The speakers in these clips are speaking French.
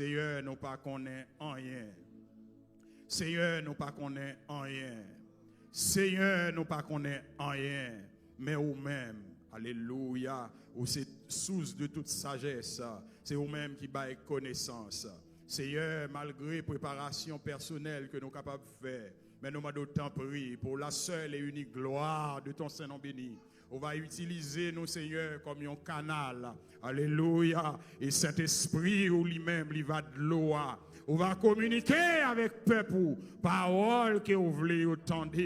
Seigneur, nous pas connaît rien. Seigneur, nous pas connaît rien. Seigneur, nous pas connaît rien. Mais vous-même, alléluia, vous c'est source de toute sagesse. C'est vous-même qui baille connaissance. Seigneur, malgré préparation personnelle que nous sommes capables de faire, mais nous m'avons d'autant prié pour la seule et unique gloire de ton Saint-Nom béni. On va utiliser nous, Seigneur, comme un canal. Alléluia. Et cet esprit où lui-même, il va de l'eau. On va communiquer avec le peuple. Parole que vous voulez entendre.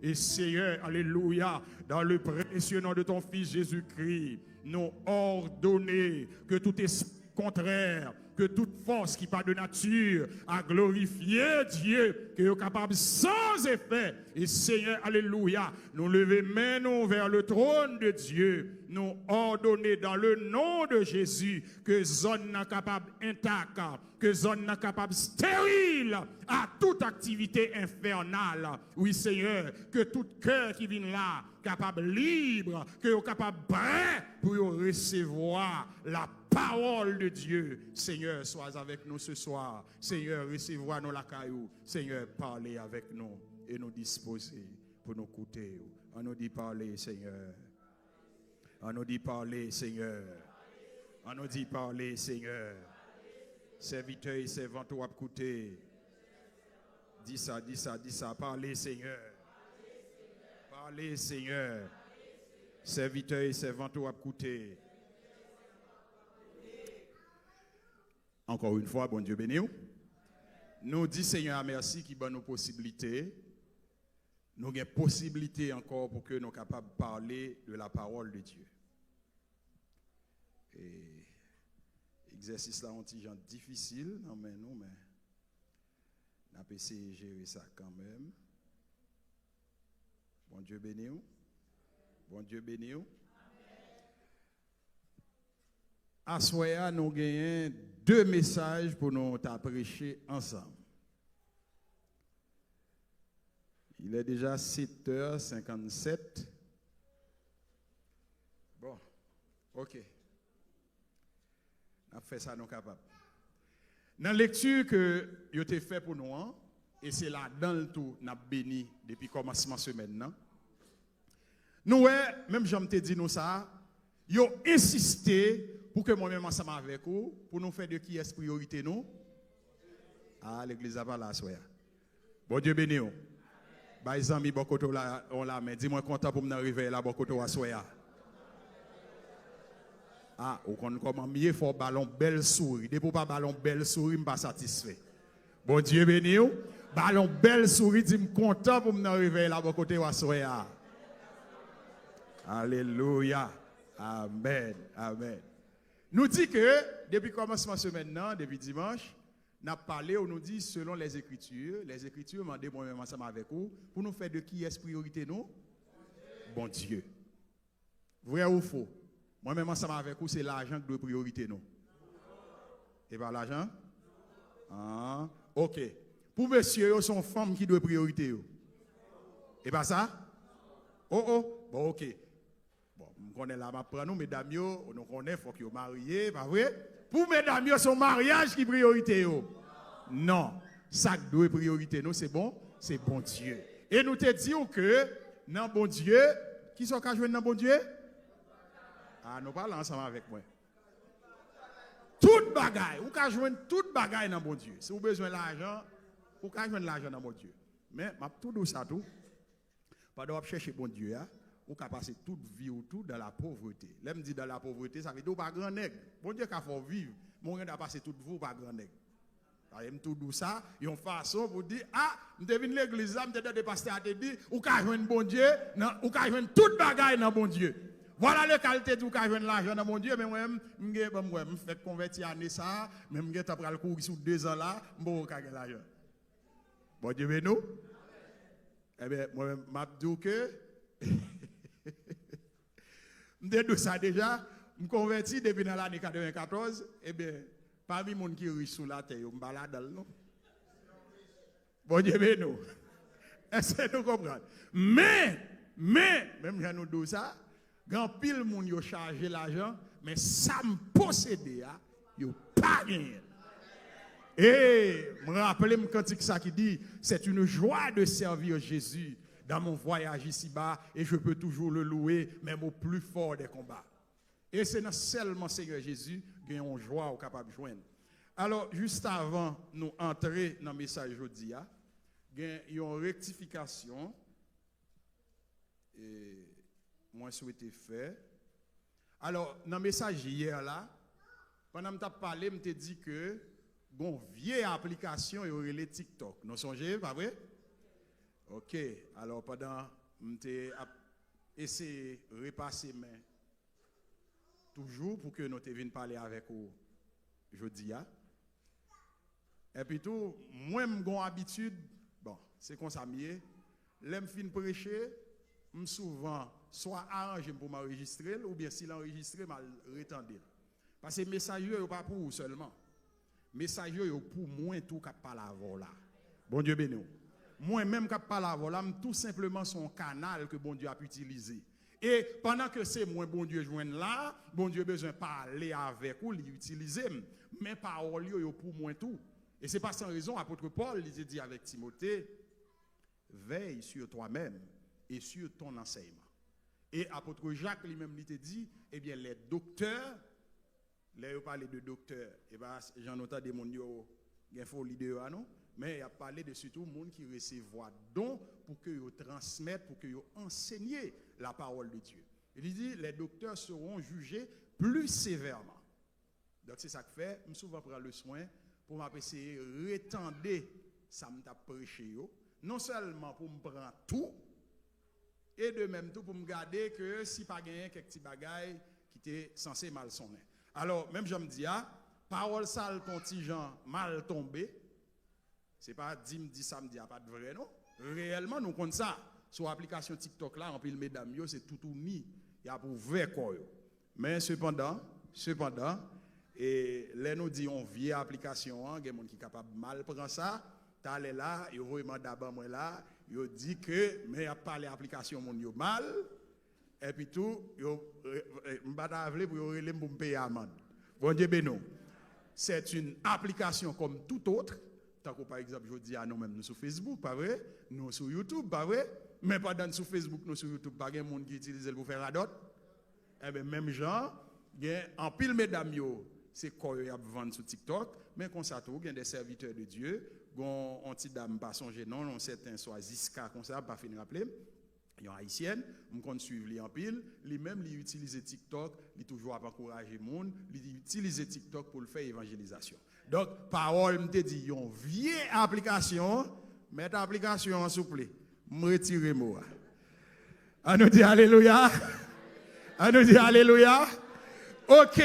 Et Seigneur, alléluia, dans le précieux nom de ton Fils Jésus-Christ, nous ordonner que tout esprit contraire, que toute force qui part de nature a glorifié Dieu, qui est capable sans effet. Et Seigneur, alléluia, nous lever mains vers le trône de Dieu, nous ordonner dans le nom de Jésus que zone n'est capable intacte, que zone n'est capable stérile à toute activité infernale. Oui Seigneur, que tout cœur qui vient là, capable libre, que est capable prêt pour recevoir la parole de Dieu. Seigneur, sois avec nous ce soir. Seigneur, recevez-nous la caillou. Seigneur, parlez avec nous et nous disposer pour nous écouter. On nous dit parler, Seigneur. On nous dit parler, Seigneur. On nous dit parler, Seigneur. Serviteur et servante ou écouter. Dis ça, dis ça, dis ça. Parlez, Seigneur. Parlez, Seigneur. Serviteur et servante ou écouter. Encore une fois, bon Dieu béni. Nous disons Seigneur merci qui donne nos possibilités. Nous avons possibilité encore pour que nous soyons capables de parler de la parole de Dieu. Et l'exercice là, c'est un genre difficile, non mais nous, mais on a essayé de gérer ça quand même. Bon Dieu béni. Bon Dieu béni. À soya, nous gagnons 2 messages pour nous prêcher ensemble. Il est déjà 7h57. Bon, ok. On a fait ça, nous capables. Dans la lecture que vous avez fait pour nous, et c'est là dans le tout, nous avons béni depuis le commencement de la semaine. Nous, même je te dis nous ça, vous avez insisté pour que moi-même ensemble avec vous, pour nous faire de qui est priorité nous. Ah, l'église a pas là, soya. Bon Dieu béni. Bah, les amis, bokoto là, on l'a, mais dis-moi content pour me arriver là, bokoto à soya. Ah, ou qu'on comment mieux faut ballon belle souris. Dès pour pas ballon belle souris, pas satisfait. Bon Dieu béni. Ballon belle souris, dis-moi content pour me arriver là, bokoto à soya. Alléluia. Amen. Amen. Nous dit que, depuis le commencement de semaine, depuis dimanche, nous avons parlé, on nous dit, selon les Écritures m'ont dit moi-même ensemble avec vous, pour nous faire de qui est priorité nous? Bon Dieu. Vrai ou faux? Moi-même ensemble avec vous, c'est l'argent qui doit priorité nous. Et pas l'argent? Ah, ok. Pour monsieur, son femme qui doit priorité. Et pas ça? Oh, bon, ok. On connaît la map nous, mesdames, on connaît, faut que vous mariez, pas vrai? Pour mesdames, son mariage qui est priorité. Non, ça qui doit priorité, nous, c'est bon Dieu. Et nous te disons que, dans bon Dieu, qui sont qu'à jouer dans bon Dieu? Ah, nous parlons ensemble avec moi. Toute bagaille, vous pouvez jouer toute bagaille dans bon Dieu. Si vous avez besoin d'argent, vous pouvez jouer l'argent dans bon Dieu. Mais, tout douce ça tout, pas de chercher bon Dieu, hein? Ou qu'à passer toute vie ou tout dans la pauvreté. L'aime dit dans la pauvreté, ça veut dire pas grand nègre. Bon Dieu qu'a faut vivre, mon gars a passé toute vie pas grand nègre. Aime tout douce ça, une façon pour dire me devine l'église là, me de pasteur a te dit ou qu'a joindre bon Dieu, ou qu'a joindre toute bagaille dans bon Dieu. Voilà les qualités du qu'a joindre l'argent dans bon Dieu, mais moi me fait convertir année ça, même me t'a pral courir sous 2 ans là, m'bo qu'a l'argent. Bon Dieu veut nous. Eh bien moi m'a dit que de ça déjà, me converti depuis dans l'année 94, eh bien, parmi les gens qui sont riches sous la terre, je me balade dans le nom. Bon Dieu, mais nous. Est-ce que nous comprenons? Mais, même si nous disons ça, grand pile moun yo chargé l'argent, mais ça me possède, yo pas gagné. Et me rappelez me cantique ça qui dit, c'est une joie de servir Jésus dans mon voyage ici-bas et je peux toujours le louer même au plus fort des combats. Et c'est dans seulement Seigneur Jésus que nous avons joie ou capable de joindre. Alors, juste avant nous entrer dans le message aujourd'hui, il y a une rectification et moi souhaité faire. Alors, dans le message hier là, pendant que je parlé, je t'ai dit que une vieille application et aurait TikTok. Nous songez, pas vrai? OK. Alors pendant que j'ai essayé de repasser main toujours pour que nous te vienne parler avec vous jeudi. Et puis tout, moi j'ai habitude, bon, c'est comme ça mieux. L'aime fin prêcher, souvent soit arrangé pour m'enregistrer ou bien si l'enregistrer mal retendre. Parce que les messages sont pas pour vous seulement. Les messages sont pour moi tout qui parle avant là. Bon Dieu béni. Moi-même qui parle avant là, tout simplement son canal que bon Dieu a utilisé. Et pendant que c'est moi, bon Dieu, joigne là, bon Dieu besoin de parler avec vous, l'utiliser. Mais paroles sont pour moi tout. Et c'est pas sans raison, apôtre Paul, il dit avec Timothée, veille sur toi-même et sur ton enseignement. Et apôtre Jacques lui-même, il te dit, eh bien, les docteurs, là, il parle de docteurs, et bien, j'en entends des gens qui ont folie de non? Mais il a parlé de surtout les gens qui recevoir don pour qu'ils transmettent, pour qu'ils enseignent la parole de Dieu. Il dit, les docteurs seront jugés plus sévèrement. Donc c'est ça que fait, je souvent prendre le soin pour m'essayer de retendre ça me t'a prêché. Non seulement pour me prendre tout, et de même tout pour me garder que si pas gagné quelques petits bagailles qui étaient censés mal sonner. Alors, même je me dis, parole sale ton petit Jean mal tombé, c'est pas dit samedi, pas de vrai, non? Réellement, nous comptons ça. Sur l'application TikTok là, en pile mesdames, c'est tout uni, il y a pour vrai quoi. Mais cependant, et là nous disons vieille application, il y a des gens qui sont capables de mal prendre ça, t'allais là, il vraiment d'abord moi là, il dit que mais il a parlé application mon yo mal et puis tout, yo m'bata vle pour relé pour me payer amende. Bon Dieu béno. C'est une application comme tout autre, tant que par exemple je dis à nous même nous sur Facebook, pas vrai? Nous sur YouTube, pas vrai? Mais pas dans sur Facebook, nous sur YouTube, pas de monde qui utilise pour faire la dot. Eh bien même gens, en pile mesdames yo c'est quoi y a vendre sur TikTok, mais comme ça tout, il y a des serviteurs de Dieu, gon on petite dame pas songer non, on certain soit Ziska comme ça pas finir rappeler. Yon haïtienne, on compte suivre li en pile, lui même li utiliser TikTok, li toujours à encourager monde, li utiliser TikTok pour le faire évangélisation. Donc parole me te dit yon vieille application, mettre application s'il vous plaît, me retirer moi. On nous dit alléluia. On nous dit alléluia. OK.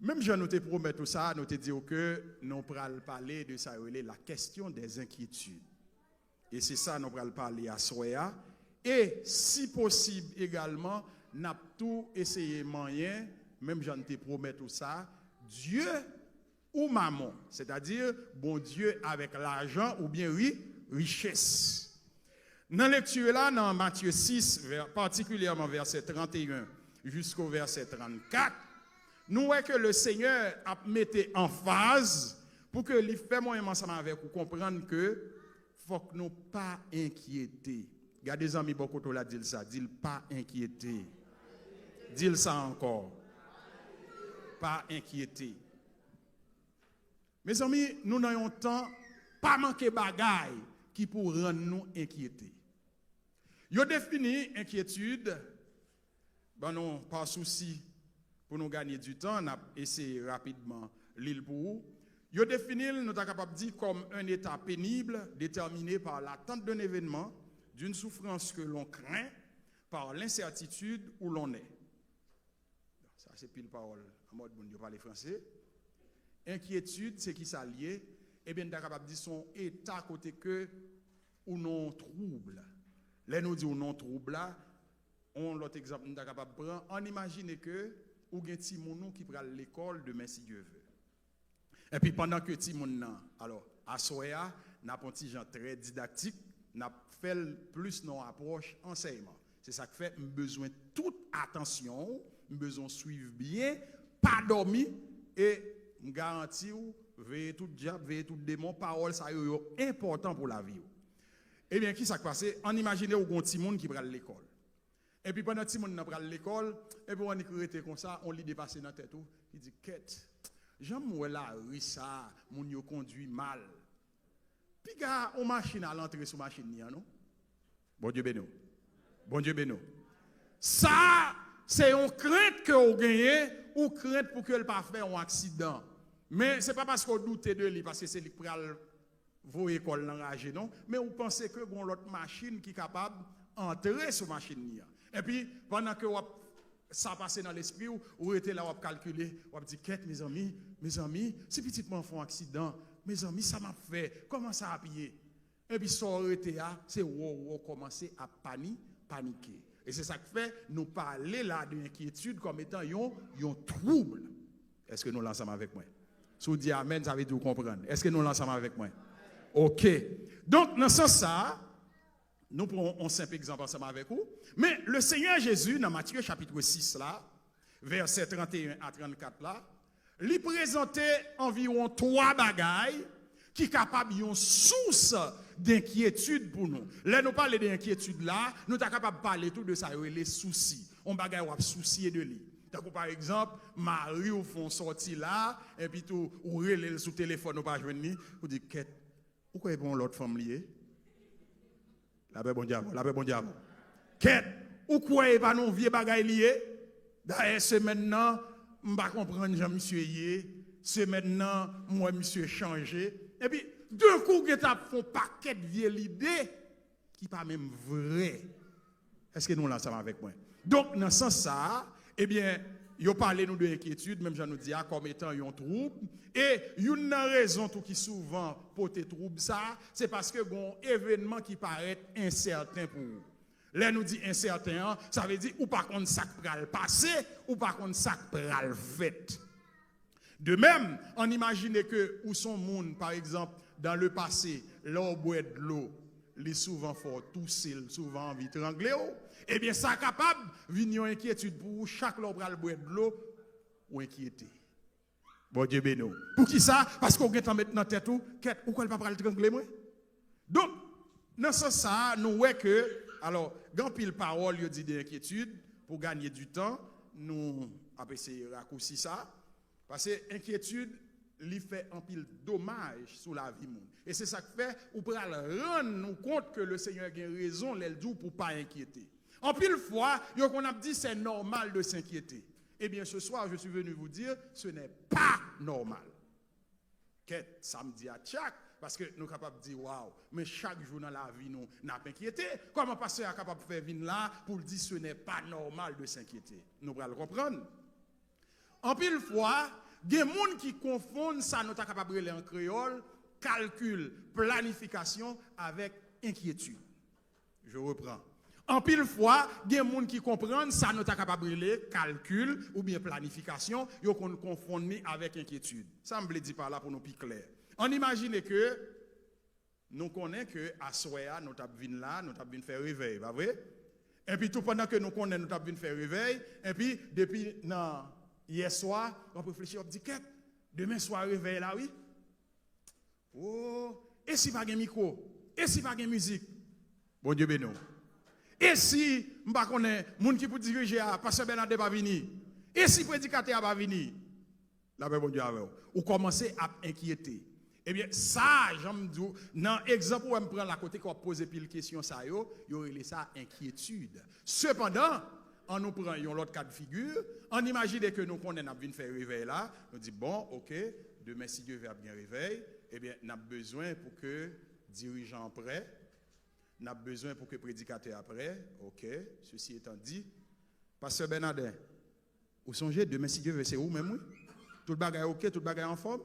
Même je nous te promets tout ça, nous te disons que nous allons parler de ça, la question des inquiétudes. Et c'est ça, nous allons parler à Soya. Et si possible également, nous avons tout essayé moyen, même je te promets tout ça, Dieu ou maman, c'est-à-dire bon Dieu avec l'argent ou bien richesse. Dans la lecture là, dans Matthieu 6, particulièrement verset 31 jusqu'au verset 34, nous voyons que le Seigneur a mis en phase pour que les faits ensemble avec vous comprendre que faut que nous pas inquiéter. Regardez les amis beaucoup là dit ça, dit pas inquiéter. Dis ça encore. Pas inquiéter. Mes amis, nous n'avons temps pas manquer bagaille qui pour rendre nous inquiéter. Yo défini inquiétude ben non pas souci pour nous gagner du temps, on a essayé rapidement l'île pour vous. Yo défini nous sommes capables de dire comme un état pénible déterminé par l'attente d'un événement, d'une souffrance que l'on craint, par l'incertitude où l'on est. Ça c'est pile parole en mode bon Dieu parler français. Inquiétude, c'est qui s'allie, et bien nous sommes capables de dire son état côté que ou non trouble. Là nous dit ou non trouble là, on l'autre exemple nous sommes capables de prendre, on imagine que ou gen ti moun qui pral l'école demain si Dieu veut. Et puis pendant que ti moun nan, alors à Soya, n'a pas petit gens très didactique, n'a fait plus non approche enseignement. C'est ça qui fait besoin toute attention, besoin suivre bien, pas dormir et me garantir veillez tout diable, veillez tout démon, parole, ça est important pour la vie. Eh bien, qui s'est passé? On imagine un petit monde qui prend l'école. Et puis pendant que petit monde prend l'école, et puis on écrit comme ça, on lit dépasser dans la tête, il dit, quête, j'aime la rue ça, mon yo conduit mal. Puis gars, on machine à l'entrée sur machine, non? Bon Dieu béni. Bon Dieu béni. Ça, c'est une crainte que vous gagnez ou crainte pour que le pas faire un accident. Mais ce n'est pas parce qu'on doute de lui, parce que c'est lui qui prend vos écoles l'enragé, non? Mais vous pensez que vous avez l'autre machine qui est capable d'entrer sur la machine. Et puis, pendant que ça passe dans l'esprit, vous êtes là, vous calculez, vous dites, quête, mes amis, si petit font un accident, mes amis, ça m'a fait, comment ça a payé? Et puis, ça aurait été là, c'est où commencer à paniquer. Et c'est ça qui fait, nous parler là d'inquiétude comme étant un trouble. Est-ce que nous l'ensemble avec moi? Si vous dites Amen, ça veut dire comprendre. Est-ce que nous l'ensemble avec moi? Ok. Donc, dans ce sens, ça, nous prenons un simple exemple ensemble avec vous. Mais le Seigneur Jésus, dans Matthieu chapitre 6, là, versets 31 à 34, là, lui présentait environ 3 bagailles qui sont capables d'une source d'inquiétude pour nous. Là, nous parlons d'inquiétude là, nous sommes capables de parler tout de ça, les soucis. On bagaille ou soucier de lui. Donc, par exemple, Marie ou font sortir là, et puis tout, ou relève sous téléphone, ou pas joindre, ou dit, qu'est-ce pourquoi est bon l'autre femme liée? La paix bon diable. Qu'est-ce ou quoi est pas non vieux bagaille lié? D'ailleurs, c'est maintenant, je ne comprends pas, monsieur yé, c'est maintenant, moi, monsieur changé. Et puis, deux coups qui font paquet de vieilles idées qui pas même vrai. Est-ce que nous l'ensemble avec moi? Donc, dans ce sens ça, eh bien, ils parlé nous de l'inquiétude, même j'en nous dis comme étant un trouble. Et une raison tout qui souvent pour te trouble ça, c'est parce que bon événement qui paraît incertain pour vous. Là nous dit incertain, ça veut dire ou par contre ça pral passer ou par contre ça pral fait. De même, on imagine que où son monde par exemple dans le passé, là on boit de l'eau, les souvent fort tousser, souvent envie de trangler. Eh bien, ça capable venir une inquiétude pour chaque l'on boire de l'eau ou inquiété. Bon Dieu béni. Pour qui ça? Parce qu'on est en mettre dans tête ou quoi le pas le trangler moi? Donc, dans ce sens, nous voyons que, alors, quand pile parole, il dit d'inquiétude, pour gagner du temps, nous avons essayé de raccourcir ça. Parce que l'inquiétude, lui fait un pile dommage sur la vie. Et c'est ça qui fait, ou pour rendre nous compte que le Seigneur a raison, l'elle dit pour ne pas inquiéter. En pile fois, on a dit c'est normal de s'inquiéter. Eh bien, ce soir, je suis venu vous dire, ce n'est pas normal. Qu'est samedi à chaque, parce que nous sommes capables de dire, waouh, mais chaque jour dans la vie, nous n'a pas inquiété. Comment pasteur est capable de faire venir là pour dire ce n'est pas normal de s'inquiéter? Nous allons le comprendre. En pile fois, il y a des gens qui confondent ça, nous sommes capables de lire en créole, calcul, planification avec inquiétude. Je reprends. En pile fois, il y a des gens qui comprennent ça, nous sommes capables de lire calcul ou bien planification, ils confondent avec inquiétude. Ça me dit par là pour nous plus clair. On imagine que nous connaissons que à soya, nous avons là, nous avons faire réveil, pas vrai? Et puis tout pendant que nous connaissons, nous avons faire réveil, et puis depuis hier soir, on réfléchit, on dit qu'est demain soir réveil là, oui? Oh, et si pas de micro, et si pas de musique? Bon Dieu béni. Et si, je ne connais pas, les gens qui peuvent diriger, Pasteur Bernard va venir. Et si le prédicateur va venir, là, bon Dieu, ou commencer à inquiéter. Eh bien, ça, j'aime dire, dans l'exemple où je prends la côté qu'on pose pile question, ça, il y aurait ça inquiétude. Cependant, on nous prend l'autre cas de figure, on imagine que nous connaissons venir faire réveil là, nous dit bon, ok, demain si Dieu veut bien réveil, eh bien, on a besoin pour que dirigeant prêt. Nous avons besoin pour que le prédicateur après. Ok, ceci étant dit, Pasteur Bernardin, vous songez, demain si Dieu veut, c'est où même? Oui? Tout le bagage ok, tout le bagage en forme?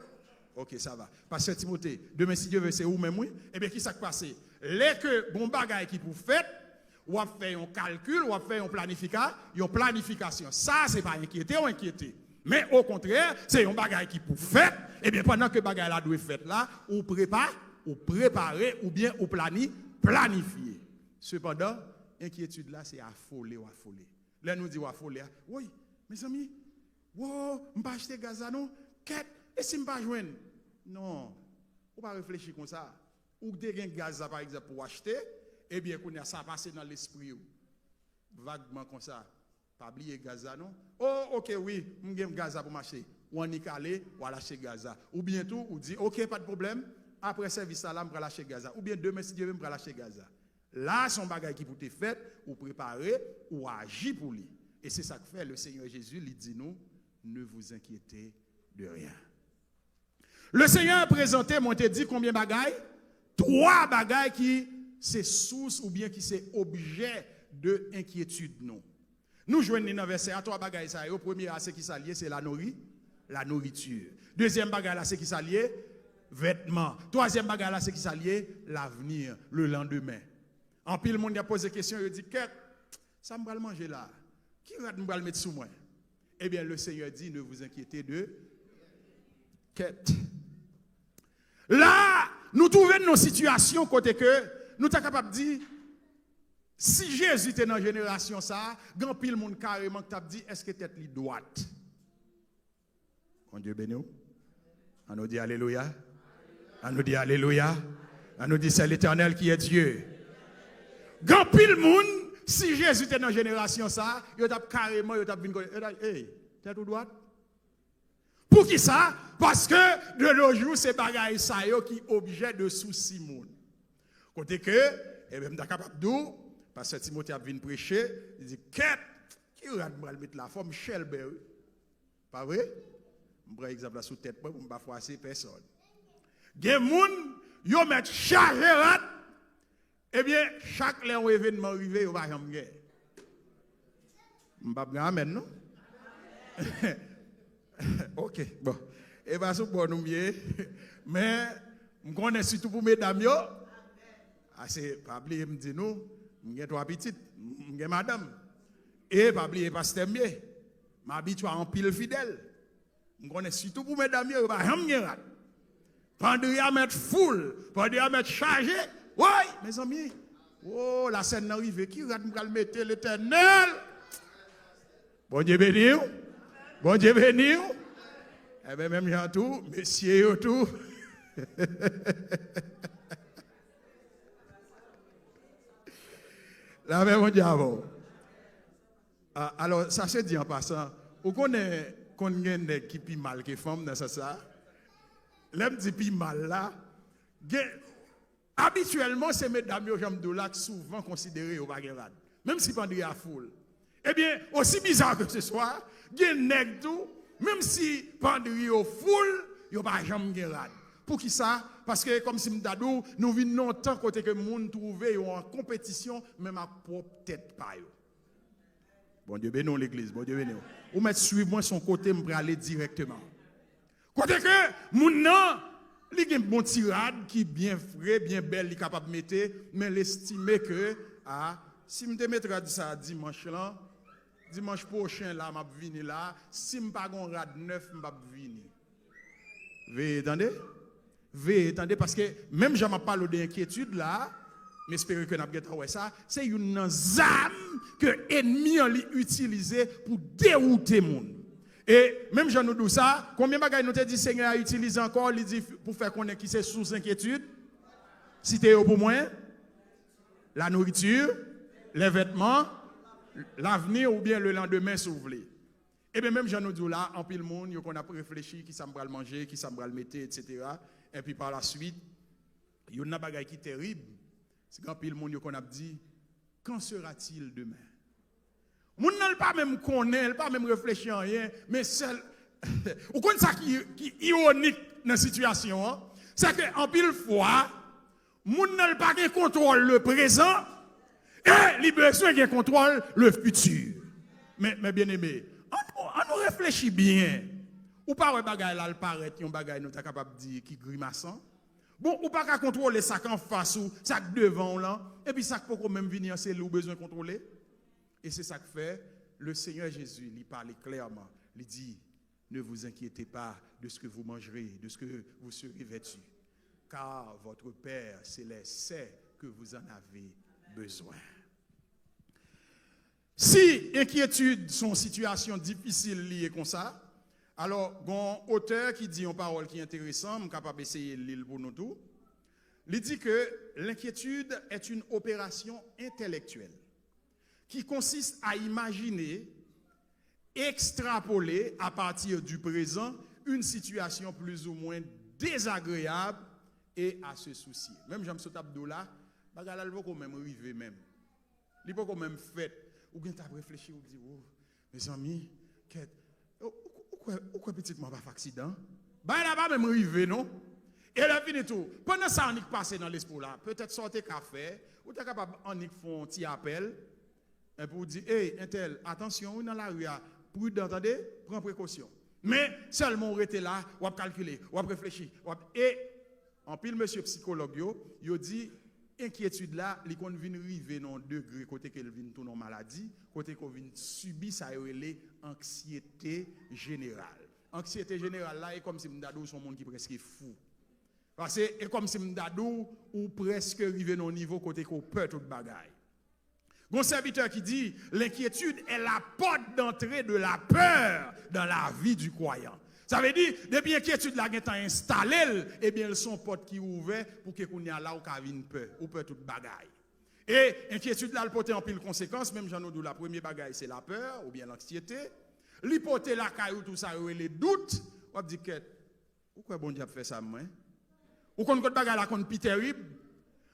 Ok, ça va. Pasteur Timothée, demain si Dieu veut, c'est où même? Oui? Eh bien, qui s'est passé? Les que bon bagage qui pour faire, ou a fait un calcul, ou a fait une planification. Ça, c'est pas inquiéter ou inquiéter. Mais au contraire, c'est un bagage qui pour faire. Eh bien, pendant que le bagage là doit faire là, ou préparer, ou bien ou planifier. Cependant, inquiétude là, c'est affoler ou affoler. Là, nous disons affoler. Oui, mes amis, wow, je ne vais pas acheter gaz à nous. Et si je ne vais pas joindre? Non, ou pas réfléchir comme ça. Ou des gain gaz par exemple pour acheter, eh bien qu'on a ça passé dans l'esprit vaguement comme ça. Pas oublier gaz non. Oh OK oui, m'gain gaz pour m'acheter. Ou on y calé, ou acheter gaz. Ou bien tout ou dit OK pas de problème, après service là me prendre acheter gaz. Ou bien demain si Dieu veut me prendre acheter gaz. Là son bagage qui pour te fait ou préparer ou agir pour lui. Et c'est ça que fait le Seigneur Jésus, il dit nous ne vous inquiétez de rien. Le Seigneur a présenté, moi te dit combien de bagailles? 3 bagailles qui c'est source ou bien qui c'est objet de inquiétude non. Nous joignons dans verset à 3 bagailles ça. Au premier c'est qui s'allie, c'est la nourriture. Deuxième bagaille là c'est qui s'allie, vêtements. Troisième bagaille là c'est qui s'allie, l'avenir, le lendemain. En pile monde a posé question, il dit qu'est ça me va le manger là. Qui va me mettre sous moi? Eh bien le Seigneur dit ne vous inquiétez de quête. Là, nous trouvons nos situations côté que nous sommes capables de dire si Jésus était dans la génération ça, grand pile monde carrément qui t'a dit est-ce que tête li droite? Mon Dieu béni. On nous dit alléluia. On nous dit alléluia. On nous dit c'est l'Éternel qui est Dieu. Grand pile monde si Jésus était dans la génération ça, il t'a carrément il t'a vinn hey, tête ou droite? Pour qui ça? Parce que de nos jours, c'est bagaille ça qui objet de souci moun. Côté que, et même t'as capable d'où, parce que Timothée a venu prêcher, il dit, qu'est-ce qui va mettre la forme Shelby? Pas vrai? Je prends exemple sous tête pour ne pas froisser personne. Des moun, yo met chargé rat, eh bien, chaque événement arrivé, yo va jamais gagner. M'pa bien amen non? OK, bon. Et bien, c'est pour nous mieux. Mais, je connais surtout pour mesdames. C'est pas oublier, me dit nous, j'ai 3 petites, j'ai madame. Et pas oublier, pasteur mieux. M'habitue en pile fidèle. Je connais surtout pour mesdames, je ne vais pas rien. Pendant à mettre full, pendant à mettre chargé. Oui, mes amis. Oh, la scène arrive. Qui va me mettre l'Éternel? Bon Dieu béni. Bon Dieu béni. Eh bien, même gens tout, messieurs tout. La même diable. Alors, ça se dit en passant, vous connaissez qu'on y a des qui pi mal que femme dans ça. L'aime dit pi mal là. Habituellement, c'est mesdames yo jambes de là souvent considérées au bagarre. Même si pendant la foule. Eh bien, aussi bizarre que ce soit, gen nèg tout, même si pendri au foule, yo pas jamais gerad. Pour qui ça? Parce que comme si m'dadou, nous vinn longtemps côté que monde trouvé en compétition même à propre tête pa yo. Bon Dieu béni l'église, bon Dieu béni. Ou mettre suivre moi son côté m'pral aller directement. Côté que moun nan li gen bon tirade qui bien frais, bien belle, li capable mettre, mais l'estimer que si me te mettra ça dimanche là, dimanche prochain là m'a venir là, si me pas gon rad 9 m'a venir. Veuillez attendez parce que même j'en parle d'inquiétude là, mais espérez que n'a pas ouais ça, c'est une arme que ennemi a utilisé pour dérouter monde. Et même j'en nous dis ça, combien de bagages nous te dit Seigneur a utilisé encore, il dit pour faire connaître qui c'est sous inquiétude. Citez pour moi la nourriture, les vêtements, l'avenir ou bien le lendemain si vous voulez. Et bien même j'en nous dis là, en pile monde, qu'on a réfléchi qui ça me va le manger, qui ça me va le mettre, etc. Et puis par la suite, il y a une bagaille qui est terrible. C'est qu'en pile monde qu'on a dit, quand sera-t-il demain? Moun nan pas même connaît, pas même réfléchir rien, mais seul ou connait ça qui ironique dans la situation, hein? C'est que en pile fois, moun nan pas gen contrôle le présent et li besoin gen contrôle le futur. Mais bien aimé, on nous réfléchit bien. Ou pas un bagay là le paraît yon bagay nous ta capable dire qui grimaçant. Bon, ou pas qu'à contrôler ça en face ou ça devant là et puis ça peut même venir c'est ou besoin contrôler. Et c'est ça que fait le Seigneur Jésus, il parle clairement, il dit ne vous inquiétez pas de ce que vous mangerez, de ce que vous serez vêtus, car votre Père céleste sait que vous en avez besoin. Si inquiétude sont situations difficiles liées comme ça, Alors, il y a un auteur qui dit une parole qui est intéressante, je suis capable d'essayer de lire pour nous tous. Il dit que l'inquiétude est une opération intellectuelle qui consiste à imaginer, extrapoler à partir du présent une situation plus ou moins désagréable et à se soucier. Même Jean Sot Abdoula, bagala il faut quand même arriver même. Il faut quand même fait ou bien t'as réfléchi ou dit oh mes amis, pourquoi petit moi pas accident? Bah là pas même arriver non. Et là fini tout. Pendant ça on y passe dans l'espoir là, peut-être sortir café ou t'es capable on y faire un petit appel pour dire hey untel attention dans la rue prudent attendez, prends précaution. Mais seulement on était là, on a calculé, on a réfléchi, et en pile monsieur psychologue yo dit inquiétude là, li kon vinn rive non degré côté qu'elle vinn tout non maladie, côté qu'on vinn subir ça relé anxiété générale. Anxiété générale là est comme si m'dadou son monde qui presque fou. Parce que est comme si m'dadou ou presque rive non niveau côté qu'on peur toute bagaille. Mon serviteur qui dit l'inquiétude est la porte d'entrée de la peur dans la vie du croyant. Ça veut dire, depuis l'inquiétude là est installée, eh bien, elles sont portes qui ouvrent pour que qu'on y a là où qu'a une peur, ou peur toute bagaille. Et l'inquiétude là, elle porte en pile conséquences, même j'en ai dit la première bagaille, c'est la peur, ou bien l'anxiété. L'hypothèse la caillou, tout ça, les doutes. On dit que, pourquoi bon Dieu fait ça, moi? Ou qu'on côté bagaille là, qu'on est terrible.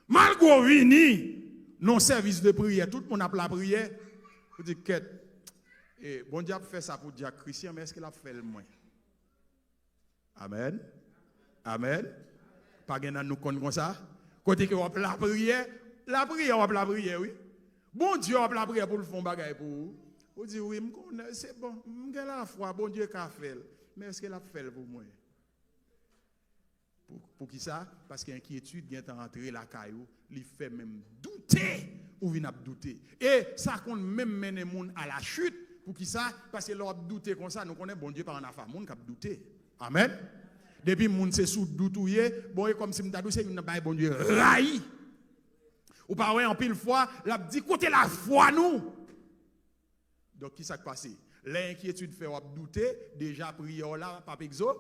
Malgré vini, non service de prière, tout le monde a la prière. On dit que, bon Dieu fait ça pour Dieu Christian, mais est-ce qu'il a fait le moins? Amen. Amen. Pas gagnant nous comme ça. Côté que on la prière, on la prière, oui. Bon Dieu, on la prière pour le fond bagaille pour vous. On dit oui, c'est bon, j'ai la foi, bon Dieu qu'a fait. Mais est-ce qu'il a fait pour moi? Pour qui ça? Parce qu'inquiétude vient d'entrer la caillou, il fait même douter ou vient douter. Et ça compte même mener moun à la chute. Pour qui ça? Parce que l'on douter comme ça, nous connaissons bon Dieu par un affaire, moun qui a douté. Amen. Depuis moun se sous doutouye, bon et comme si m'ta douce une bail bon Dieu raï. Ou pas ouais en pile fois, l'a dit côté la foi nous. Donc qui ça passé? L'inquiétude fait ou douter, déjà prière là pas exaucé.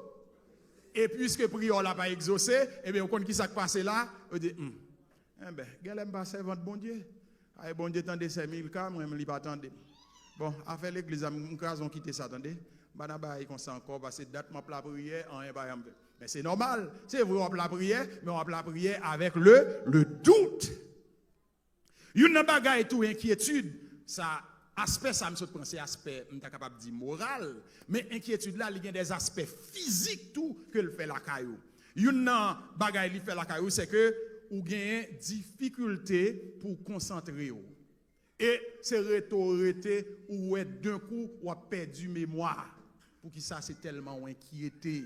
Et puisque prière là pas exaucé, et bien on connaît qui ça passé là, on dit eh ben, galem pas servant bon Dieu. Ay bon Dieu tande 5000 cas, moi me pas attendre. Bon, affaire l'église m'crason quitter ça attendez. Banaba comme ça encore parce que date m'a la prière en un mais c'est normal, c'est vrai on la prière mais on la prière avec le doute. Une bagaille tout inquiétude, ça aspect ça me saute penser aspect on est capable de dire moral, mais inquiétude là il y a des aspects physiques tout que le fait la caillou. Une bagaille il fait la caillou c'est que ou gagne difficulté pour concentrer. Et c'est rétorité ou d'un coup ou a perdu mémoire. Pour qui ça c'est tellement inquiété.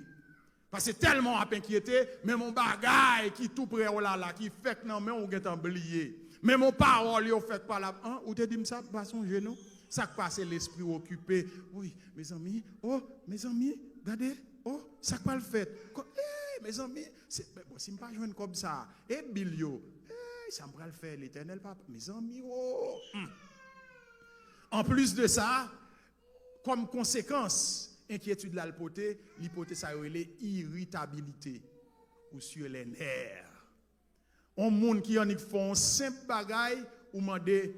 Parce que tellement inquiété, mais mon bagaille qui tout près là qui fait que non mais on est oublié. Mais mon parole yo fait pas là ou te dit ça pas son genou. Ça passe l'esprit occupé. Oui, mes amis, oh mes amis, regardez, oh ça pas le fait. Mes amis, c'est bon si me pas joindre comme ça. Et bilio, ça me va le faire l'Éternel papa. Mes amis, oh. En plus de ça, comme conséquence inquiétude là l'hypothèse ça relève irritabilité ou sur les nerfs. On monde qui en font simple bagaille ou demander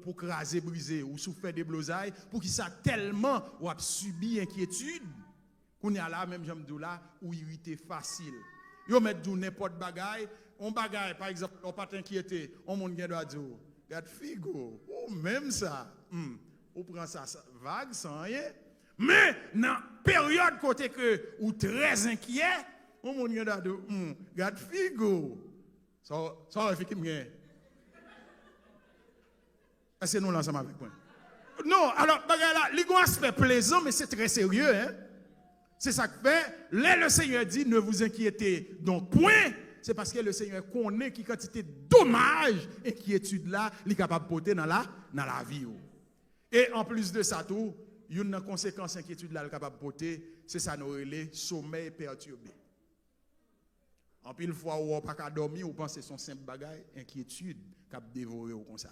pour craser briser ou souffrir des blosailles pour qui ça tellement ou a subi inquiétude qu'on y a là même j'aime là ou irrité facile. Yo mettre dou n'importe bagaille, on bagaille par exemple on pas t'inquiéter, on monde qui doit dire regarde figo ou même ça ou prend ça vague sans rien. Mais dans période côté que ou très inquiet, on monde regarde regarde figo. Ça fait qui bien. Est-ce que nous l'ensemble avec moi? Non, alors bagay là, il y a un aspect plaisant mais c'est très sérieux hein. C'est ça que fait, le Seigneur dit ne vous inquiétez donc point, c'est parce que le Seigneur connaît qui quantité de dommages inquiétude là, il est capable de porter dans la vie. Et en plus de ça tout, une conséquence inquiétude là, il est capable de porter, c'est ça nous relève sommeil perturbé. En pile fois où on pas qu'à dormir, ou pense que son simple bagaille, inquiétude qui a dévoré comme ça.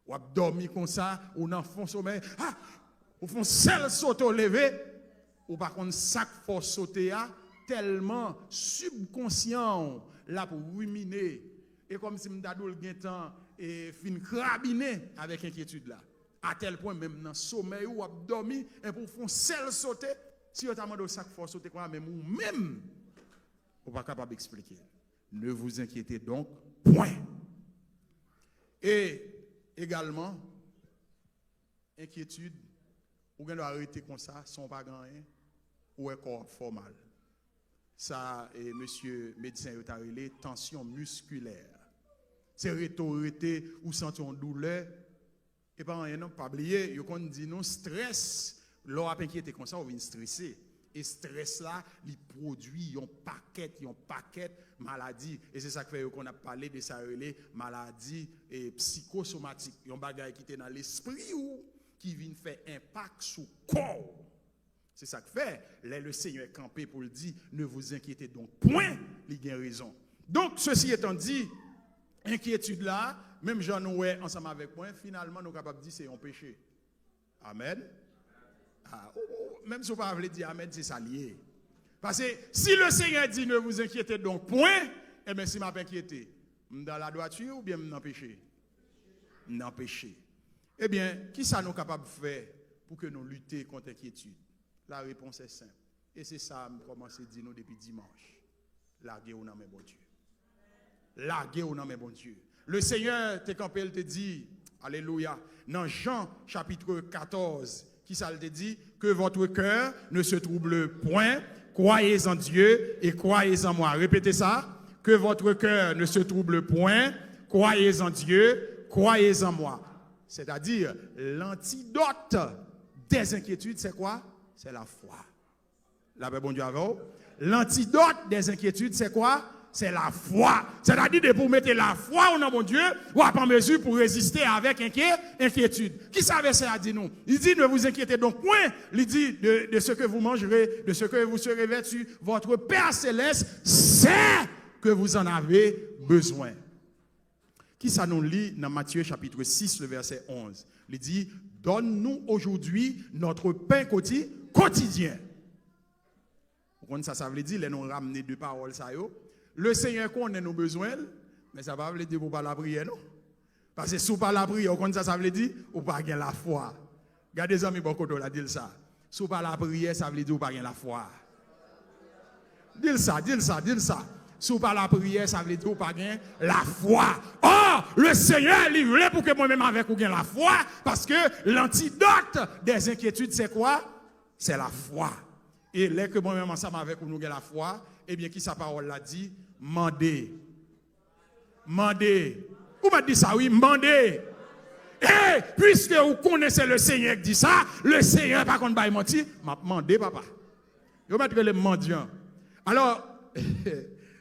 Ou a dormi comme ça, ou dans fond sommeil, ou font seul sauter lever, ou par contre ça faut sauter tellement subconscient là pour ruminer et comme si m'dadol gen temps et fin crabiner avec inquiétude là à tel point même dans sommeil ou dormi et pour font seul sauter si on t'a demandé ça faut sauter quoi même ou même ou pas capable d'expliquer. Ne vous inquiétez donc point. Et également inquiétude ou doit arrêter comme ça son pas grand rien ou est corps formal. Ça et monsieur médecin a relé tension musculaire. C'est rétorité ou sention douleur et pas rien non pas oublier yo kon dit non stress l'on a inquiété comme ça on vient stresser et stress là il produit un paquet maladie et c'est ça que fait qu'on a parlé de ça relé maladie et psychosomatique un bagage qui était dans l'esprit ou qui vient faire impact sur corps. C'est ça que fait le Seigneur est campé pour le dire ne vous inquiétez donc point, il a raison. Donc ceci étant dit inquiétude là même Jean Noué ensemble avec moi finalement nous capable dire c'est un péché. Amen. Même si on ne peut pas dire amen, c'est ça lié. Parce que si le Seigneur dit ne vous inquiétez donc point, eh bien si je m'inquiète, dans la droiture ou bien dans le péché? Dans le péché. Eh bien, qui ça nous capable de faire pour que nous luttions contre l'inquiétude? La réponse est simple. Et c'est ça que je commence à dire nous depuis dimanche. Larguez au nom de bon Dieu. Larguez au nom de bon Dieu. Le Seigneur te campé, il te dit, alléluia, dans Jean chapitre 14, qui ça te dit? Que votre cœur ne se trouble point, croyez en Dieu et croyez en moi. Répétez ça. Que votre cœur ne se trouble point, croyez en Dieu, croyez en moi. C'est-à-dire, l'antidote des inquiétudes, c'est quoi? C'est la foi. La paix, bon Dieu, avant. L'antidote des inquiétudes, c'est quoi? C'est la foi. C'est-à-dire de pour mettre la foi au nom de mon Dieu, ou à pas mesure pour résister avec inquiétude. Qui savait ça, dit nous? Il dit, ne vous inquiétez donc point. Il dit, de ce que vous mangerez, de ce que vous serez vêtus, votre Père Céleste sait que vous en avez besoin. Qui ça nous lit dans Matthieu chapitre 6, le verset 11? Il dit, donne-nous aujourd'hui notre pain quotidien. Ça veut dire, il nous ramener deux paroles, ça yo. Le Seigneur connaît nos besoins, mais ça ne veut pas dire pour pas la prière, non? Parce que si vous pas la prière, ça veut dire ou pas gagner la foi. Regardez les amis, beaucoup de dit ça. Si vous pas la prière, ça veut dire ou pas gagner la foi. Dis ça. Si vous pas la prière, ça veut dire ou pas gagner la foi. Oh, le Seigneur est livré pour que moi-même avec vous gagne la foi, parce que l'antidote des inquiétudes, c'est quoi? C'est la foi. Et là que moi-même ensemble avec vous nous gagne la foi, eh bien, qui sa parole l'a dit? Mandez. Vous m'avez dit ça, oui, mandez. Et puisque vous connaissez le Seigneur qui dit ça, le Seigneur, par contre, il m'a dit, m'a demandé, papa. Vous mettez le mendiant. Alors,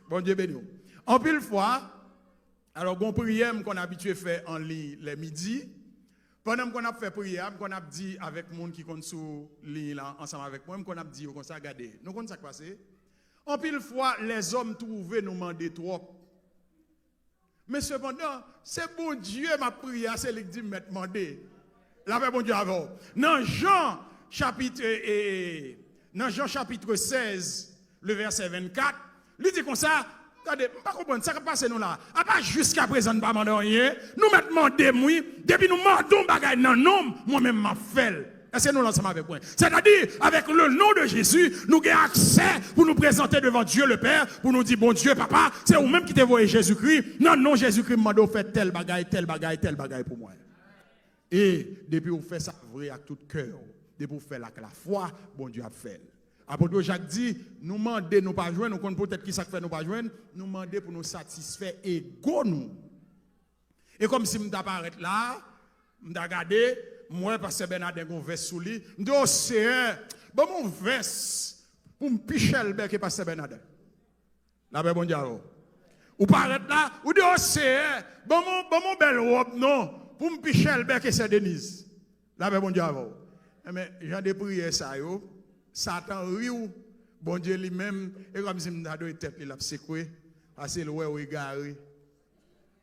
bon Dieu béni. En pile fois, alors, bon prière qu'on a habitué à faire en ligne les midis. Pendant qu'on a fait prière, qu'on a dit avec les gens qui sont sous ligne ensemble avec moi, qu'on a dit, comme ça, regardez, nous connaissons ça qui passe. En pile fois, les hommes trouvaient nous demander trop. Mais cependant, c'est bon Dieu, ma prière, c'est lui qui dit, me demander. La paix, bon Dieu, avant. Dans Jean chapitre 16, le verset 24, il dit comme ça, regardez, je ne comprends pas, ça qui passe nous là. À part jusqu'à présent, nous ne demandons rien. Nous me demandons, depuis nous demandons bagaille dans le nom, moi-même, ma fait. Est-ce que nous l'ensemble avec moi? C'est-à-dire, avec le nom de Jésus, nous avons accès pour nous présenter devant Dieu le Père, pour nous dire, bon Dieu, papa, c'est vous-même qui te voyez Jésus-Christ. Non, Jésus-Christ m'a dit, fait tel bagaille pour moi. Et depuis vous faites ça vrai avec tout cœur, depuis vous faites la foi, bon Dieu a fait. Apôtre Jacques dit, nous demandons, nous pas joindre, nous connaissons peut-être qui ça fait nous pas joindre, nous demandons pour nous satisfaire égaux nous. Et comme si nous t'apparaît là, nous regardé, moi, Pasteur Bernardin, un veste sous lui, je dis, oh Seigneur, bon mon veste pour me picher le bec et Pasteur Bernardin. La paix, bon Dieu. Ou paraît là, ou dit, oh Seigneur, bon mon belle robe, non, pour me picher le bec et c'est Denise. La paix, bon Dieu. Mais j'ai des prières, ça, yo. Satan riou, bon Dieu lui-même, et comme si je me donné tête, il a secoué, parce que le ouais, il garé.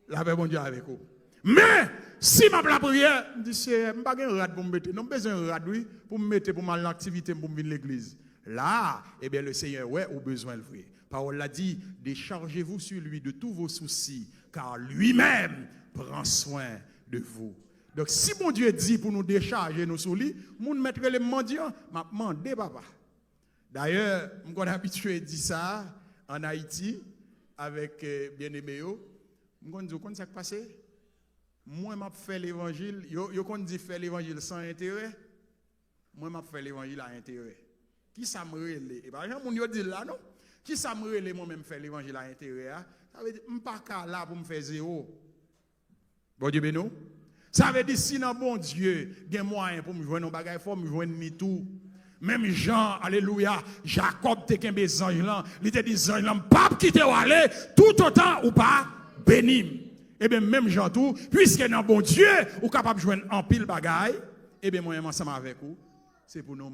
La paix, bon Dieu, avec vous. Mais, si ma la prière, je dis, je n'ai pas de rad pour me mettre, non besoin de rad, oui, pour me mettre pour mal l'activité, pour venir à l'église. Là, eh bien, le Seigneur, ouais, au besoin le vrai. Parole l'a dit, déchargez-vous sur lui de tous vos soucis, car lui-même prend soin de vous. Donc, si mon Dieu dit pour nous décharger nos soucis, nous mettre les mendiants, m'a demandé, papa. D'ailleurs, je suis habitué à dire ça en Haïti, avec bien-aimé. Je dis, comment ça s'est passé? Moi, je fais l'évangile. Yo dit faire l'évangile sans intérêt. Moi, je fais l'évangile à intérêt. Qui ça me relève? Et par exemple, on dit là, non? Qui ça me relève moi-même faire l'évangile à intérêt? Ça veut dire, je ne suis pas là pour me faire zéro. Bon Dieu, bénou. Ça veut dire, si dans bon Dieu, il y a moyen pour me jouer nos bagages, il faut me jouer ni tout. Même Jean, alléluia, Jacob te kembe zanj lan, il te dit zanj lan, pas quitter ou aller, tout autant ou pas béni. Et bien même Jean tout, puisque dans bon Dieu, ou capable de jouer en pile bagaille, et bien moi ensemble avec vous, c'est pour nous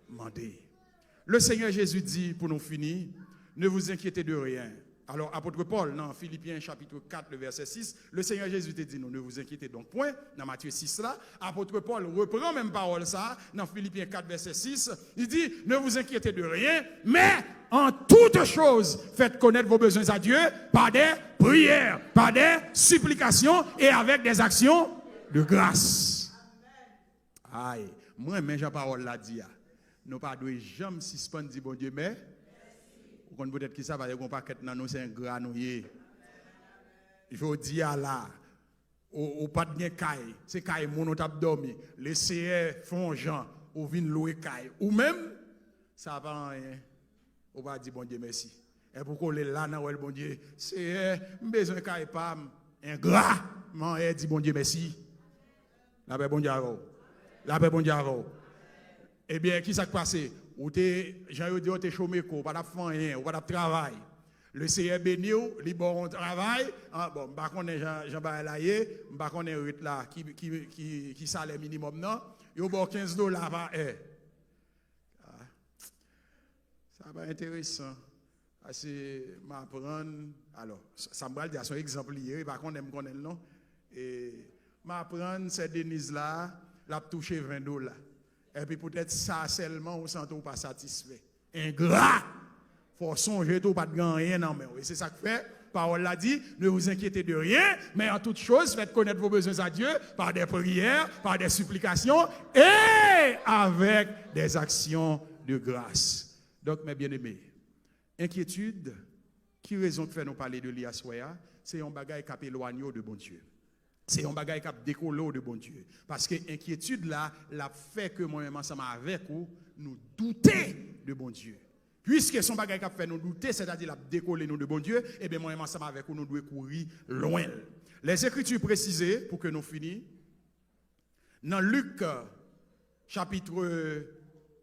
demander. Le Seigneur Jésus dit pour nous finir, ne vous inquiétez de rien. Alors, apôtre Paul, dans Philippiens chapitre 4, le verset 6, le Seigneur Jésus te dit, non, ne vous inquiétez donc point, dans Matthieu 6 là, apôtre Paul reprend même parole ça, dans Philippiens 4, verset 6, il dit, ne vous inquiétez de rien, mais en toutes choses, faites connaître vos besoins à Dieu par des prières, par des supplications et avec des actions de grâce. Aïe, moi, mais Jean-Parole l'a dit, nous ne devons jamais suspendre, dit bon Dieu, mais peut-être que ça va dire qu'on paquet dans nous c'est un granouiller. Il faut dire là au pas de caille, c'est caille mon t'a dormi, les CR font gens ou viennent louer caille ou même ça va rien. On va dire bon Dieu merci. Et pourquoi les là dans bon Dieu, c'est besoin caille pas ingrat, mais dit bon Dieu merci. La paix bon Dieu. La paix bon Dieu. Eh bien qui s'est passé? Ou t'es Jean dit t'es chômé ko pas faire rien ou pas travail le Seigneur béni li bon travail bon pas connait Jean Balaye pas connait rite là qui salaire minimum non yo bon $15 par heure ça va intéressant parce que m'apprendre alors ça me va dire son exemple hier pas connait me connait non et m'apprendre cette Denise là l'a touché $20. Et puis peut-être ça seulement, on sent pas satisfait. Ingrat. Faut songer tout pas de rien non mais et c'est ça que fait. Parole l'a dit, ne vous inquiétez de rien, mais en toute chose, faites connaître vos besoins à Dieu par des prières, par des supplications et avec des actions de grâce. Donc mes bien-aimés, inquiétude, qui raison que fait nous parler de l'Iassoya, c'est un bagage qui a éloigné de bon Dieu. C'est un bagage qui a décollé de bon Dieu. Parce que l'inquiétude là, la fait que moi-même ensemble avec vous, nous douter de bon Dieu. Puisque son bagage qui a fait nous douter, c'est-à-dire la décoller nous de bon Dieu, et bien moi-même ensemble avec vous, nous devons courir loin. Les Écritures précisées, pour que nous finissions, dans Luc chapitre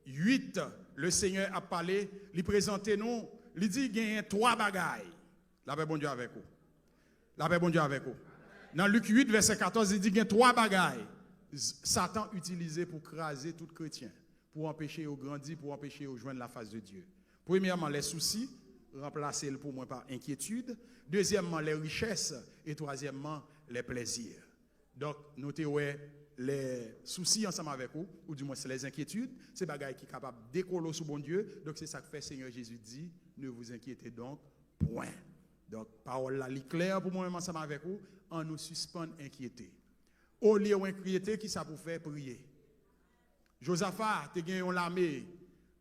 8, le Seigneur a parlé, il présentait nous, il dit qu'il y a 3 bagages. La paix bon Dieu avec vous. La paix bon Dieu avec vous. Dans Luc 8, verset 14, il dit qu'il y a 3 bagailles. Satan utilisé pour craser tout chrétien, pour empêcher de grandir, pour empêcher de joindre la face de Dieu. Premièrement, les soucis, remplacer pour moi par inquiétude. Deuxièmement, les richesses. Et troisièmement, les plaisirs. Donc, notez les soucis ensemble avec vous, ou du moins c'est les inquiétudes, c'est bagailles qui sont capables de décoller sous bon Dieu. Donc, c'est ça que fait Seigneur Jésus dit, ne vous inquiétez donc point. Donc, parole là, claire pour moi-même ensemble avec vous, en nous suspend inquiéter. Au lieu d'inquiéter, qui ça pour faire prier? Josaphat, tu as gagné une armée,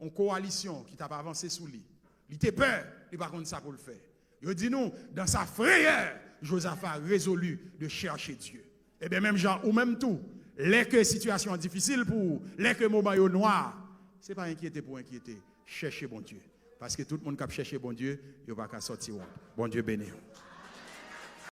une coalition qui t'a pas avancé sous lui. Il était peur, il n'a pas contre ça pour le faire. Il dit nous, dans sa frayeur, Josaphat a résolu de chercher Dieu. Et bien même Jean, ou même tout, les que situation difficile pour, les que moment noir, ce n'est pas inquiéter pour inquiéter, chercher bon Dieu. Parce que tout le monde qui a cherché bon Dieu, il ne va pas sortir. Bon Dieu béni.